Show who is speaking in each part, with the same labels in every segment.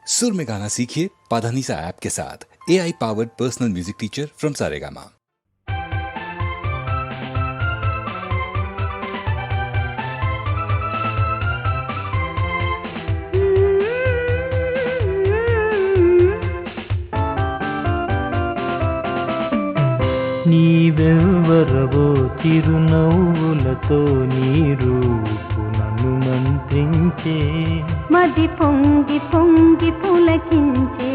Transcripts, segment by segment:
Speaker 1: सुर में गाना सीखिए पाधानीसा ऐप के साथ। AI powered personal music teacher from Saregama.
Speaker 2: నీవెవ్వరవో చిరునవ్వులతో నీ రూపు నన్ను మంత్రించే,
Speaker 3: మది పొంగి పొంగి పులకించే,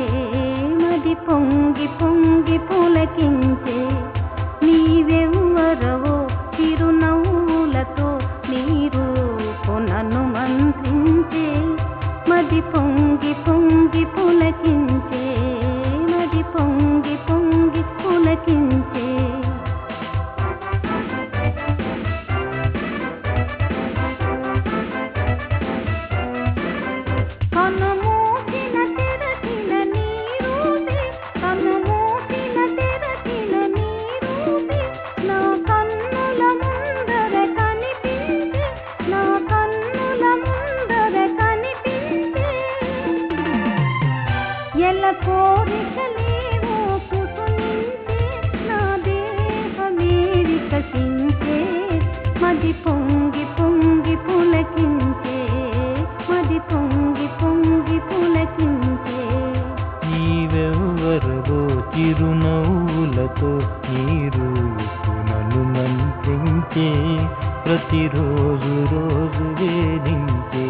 Speaker 3: మది పొంగి పొంగి పులకించే. నీవెవ్వరవో చిరునవ్వులతో నీ రూపు నన్ను మంత్రించే, మది పొంగి పొంగి పులకించే, మది పొంగి పొంగి పులకించే. కనుమూసిన తెరచిన నీ రూపే, కనుమూసిన తెరచిన నీ రూపే, నా కన్నుల ముందర కనిపించే, నా కన్నుల ముందర కనిపించే. ఎల్ల కోరికలేవో పుటునించే, నా దేహమే వికసించే, మది పొంగి పొంగి పులకించే, మది పొంగి పొంగి పులకించే.
Speaker 2: నీవెవ్వరవో చిరునవ్వులతో నీ రూపు నన్ను మంత్రించే, ప్రతిరోజు రోజు వేధించే,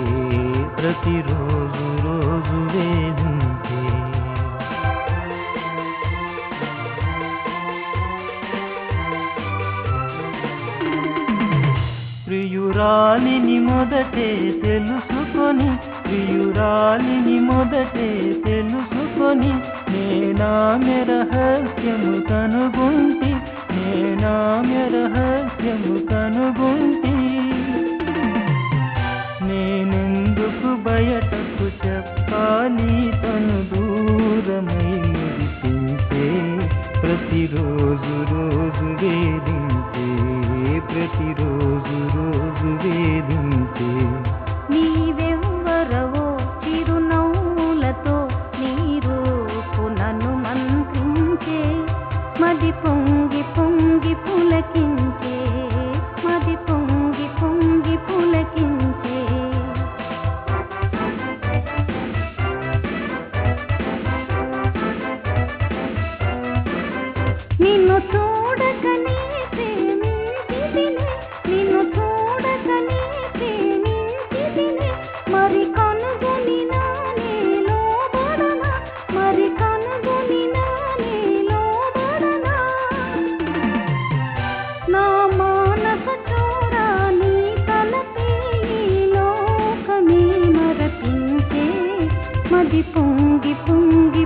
Speaker 2: ప్రతిరోజు రోజు వేధించే. ప్రియురాలిని మొదటే తెలుసుకొని, ప్రియురాలిని మొదటే తెలుసుకొని, నేనామె రహస్యము కనుగొంటి, నేనామె రహస్యము కనుగొంటి. నేనెందుకు బయటకు చెప్పాలి, తను దూరమై మురిపించే, ప్రతిరోజు రోజు వేధించే, ప్రతిరోజు రోజు వేధించే.
Speaker 3: నీవెవ్వరవో చిరునవ్వులతో నీ రూపు నన్ను మంత్రించే, మది పొంగి పొంగి పులకించే, మది పొంగి పొంగి పులకించే. నిన్ను చూడకనే ప్రేమించితిని, నిన్ను చూడకనే ప్రేమించితిని, మరి కనుగొని నానే లోబడనా, మరి కనుగొని నానే లోబడనా. నా మానస చోరా నీ తలపే ఈ లోకమే మరపించే, మది పొంగి పొంగి